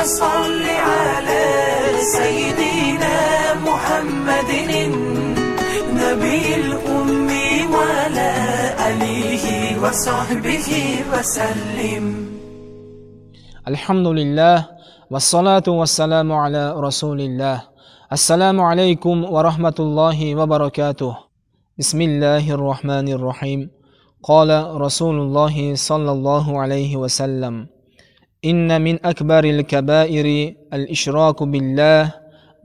صل على سيدنا محمد النبي الأمي وعلى آله وصحبه وسلم. الحمد لله والصلاة والسلام على رسول الله. السلام عليكم ورحمة الله وبركاته. بسم الله الرحمن الرحيم. قال رسول الله صلى الله عليه وسلم: إن من أكبر الكبائر الإشراك بالله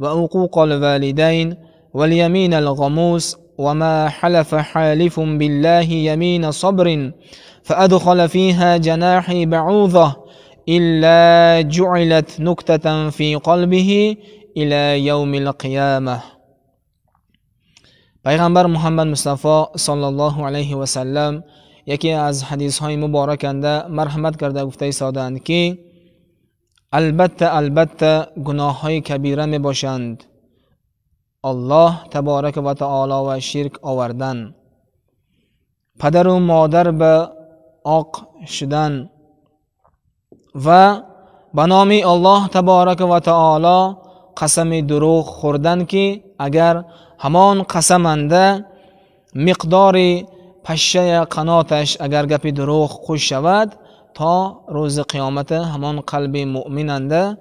وعقوق الوالدين واليمين الغموس وما حلف حالف بالله يمين صبر فأدخل فيها جناح بعوضة إلا جعلت نكتة في قلبه إلى يوم القيامة. پیغمبر محمد مصطفی صلی الله علیه و سلم یکی از حدیث های مبارکنده مرحمت کرده گفته ایستادند که البته گناه های کبیره می باشند الله تبارک و تعالی و شرک آوردن، پدر و مادر به عاق شدن و به نام الله تبارک و تعالی قسم دروغ خوردن که اگر همان قسمنده مقدار پشه قناتش اگر گپ دروغ خوش شود تا روز قیامت همان قلب مؤمننده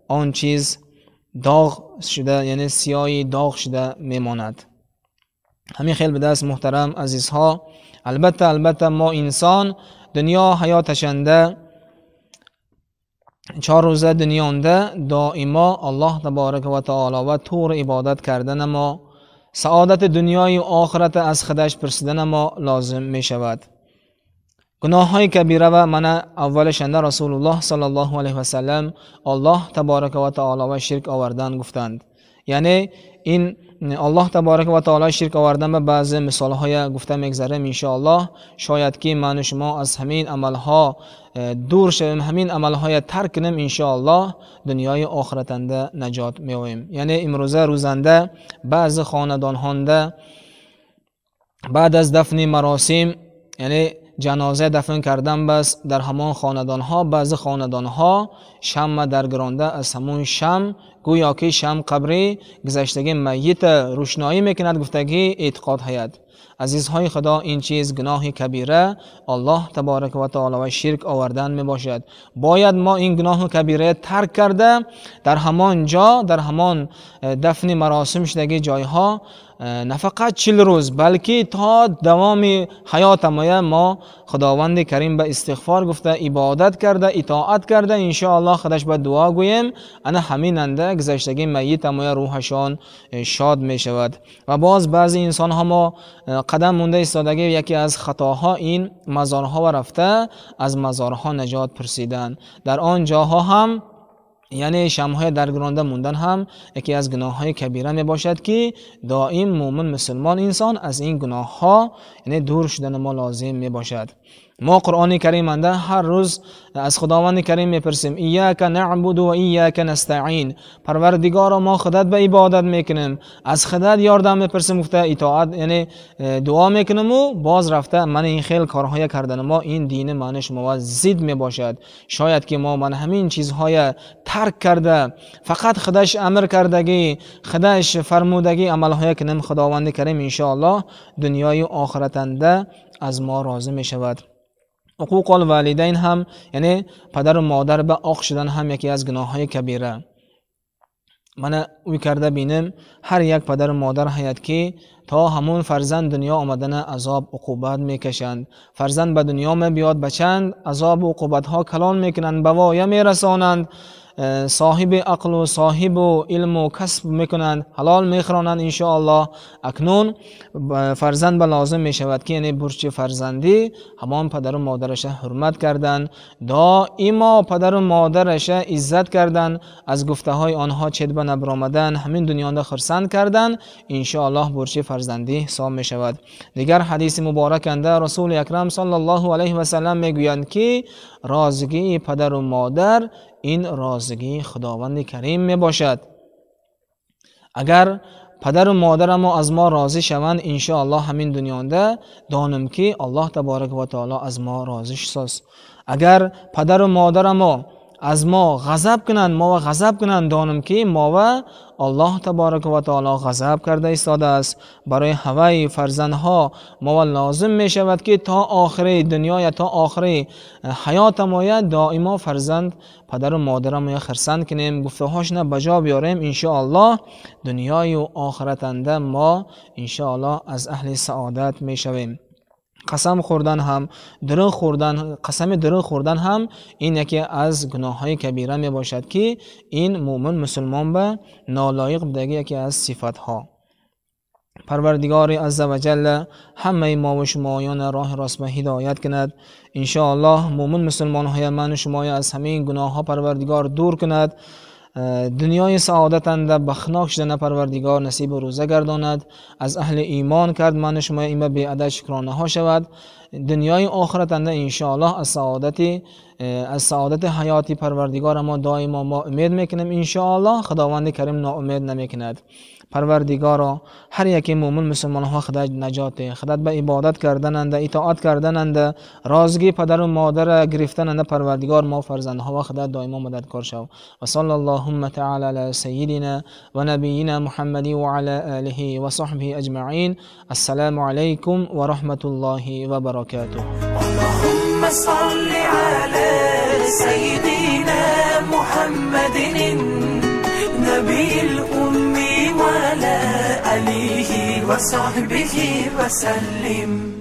آن چیز داغ شده، یعنی سیاهی داغ شده میماند. همین خیلی به دست محترم عزیزها، البته ما انسان دنیا حیاتشنده 4 روزه دنیانده دائما الله تبارک و تعالی و طور عبادت کردن ما، سعادت دنیای و آخرت از خودش پرسیدن ما لازم می شود. گناه های کبیره و من اولشنده رسول الله صلی الله علیه و سلم الله تبارک و تعالی و شرک آوردن گفتند. یعنی این الله تبارک و تعالی شرک آوردن به بعض مثال های گفته میگذرم ان شاء الله. شاید که من و شما از همین عمل ها دور شویم، همین عمل های ترک کنیم، ان شاء الله دنیای آخرتنده نجات میویم. یعنی امروزه روزنده بعض خاندان هانده بعد از دفن مراسم، یعنی جنازه دفن کردن بس در همان خاندان ها، بعض خاندان ها شمع درگرانده از همون شمع گویا که شمع قبری گذشتگی میت روشنایی میکند گفتگی اعتقاد هست. عزیزهای خدا، این چیز گناه کبیره الله تبارک و تعالی و شرک آوردن می باشد. باید ما این گناه کبیره ترک کرده در همان جا، در همان دفن مراسم شدگی جایها نه فقط 40 روز بلکه تا دوام حیات ما خداوند کریم به استغفار گفته عبادت کرده، اطاعت کرده، ان شاء الله خودش به دعا گویم انا همیننده گذشتگی میت ما روحشان شاد می شود. و باز بعضی انسان ها ما قدم مونده ایستادگی یکی از خطاها این مزارها و رفته از مزارها نجات پرسیدن. در آن جاها هم یعنی شمعهای درگرانده موندن هم یکی از گناه های کبیره می باشد که دائم مومن مسلمان انسان از این گناه ها یعنی دور شدن ما لازم می باشد. ما قرآن کریم انده هر روز از خداوند کریم میپرسیم ایاک نعبد و ایاک نستعین، پروردگارا ما خودت به عبادت میکنیم، از خودت یاردم میپرسیم، گفته اطاعت یعنی دعا میکنیم و باز رفته من این خیل کارهای کردن ما این دین منش ما ضد میباشد. شاید که ما من همین چیزهای ترک کرده فقط خودش امر کردگی خودش فرمودگی عملهای کنیم، خداوند کریم ان شاء الله دنیای و آخرتنده از ما راضی میشود. حقوق الوالدین هم یعنی پدر و مادر به عاق شدن هم یکی از گناه های کبیره. من اوی کرده بینم هر یک پدر و مادر هست که تا همون فرزند دنیا آمدن عذاب عقوبت میکشند. فرزند به دنیا می بیاد بچند عذاب و عقوبت ها کلان میکنند، بوایا میرسانند، صاحب عقل و صاحب و علم و کسب میکنند، حلال میخورانند. ان شاء الله اکنون فرزند به لازم میشود که یعنی برچه فرزندی همان پدر و مادرش حرمت کردن، دائما پدر و مادرش عزت کردن، از گفته های آنها چید به نبرآمدن همین دنیا خرسند کردن، ان شاء الله برچه فرزندی حساب میشود. دیگر حدیث مبارک انده رسول اکرم صلی الله علیه و سلم میگویند که رازگی پدر و مادر این رازگی خداوند کریم می باشد. اگر پدر و مادر ما از ما راضی شوند ان شاء الله همین دنیانده دانم که الله تبارک و تعالی از ما راضی است. اگر پدر و مادر ما از ما غضب کنند ما و غضب کنند دانم که ما و الله تبارک و تعالی غضب کرده ایستاده است. برای هوای فرزندها ما لازم می شود که تا آخر دنیا یا تا آخر حیات ما دائما فرزند پدر و مادر ما خرسند کنیم، گفته هاش نه بجا بیاریم. ان شاء الله دنیای و آخرت انده ما ان شاء الله از اهل سعادت می شویم. قسم خوردن هم قسم دروغ خوردن هم این یکی از گناه های کبیره می باشد که این مومن مسلمان به نالایق بدگی یکی از صفت ها. پروردگار عزوجل همه ما و شمایان راه راست به هدایت کند. ان شاء الله مومن مسلمان های من و شما از همه گناه ها پروردگار دور کند. دنیای سعادت انده بخناک شدن پروردگار نصیب روزه گرداند. از اهل ایمان کرد من شما این به عدد شکرانه ها شود. دنیای آخرت انده ان شاء الله از سعادت حیاتی پروردگار ما دائما ما امید میکنیم. ان شاء الله خداوند کریم ناامید نمیکند. پروردگارا هر یک مومن مسلمان ها خدا نجات خدا به عبادت کردنند، اطاعت کردنند، رازگی پدر و مادر گرفتنند. پروردگار ما فرزندها و خدا دائما مددکار شو. و صلی اللهم تعالی علی سیدنا و نبینا محمد و علی آله و صحبه اجمعین. السلام علیکم و رحمت الله و برکاته. اللهم صل علی سیدنا محمد النبی الأمي وعلى آله وصحبه وسلم.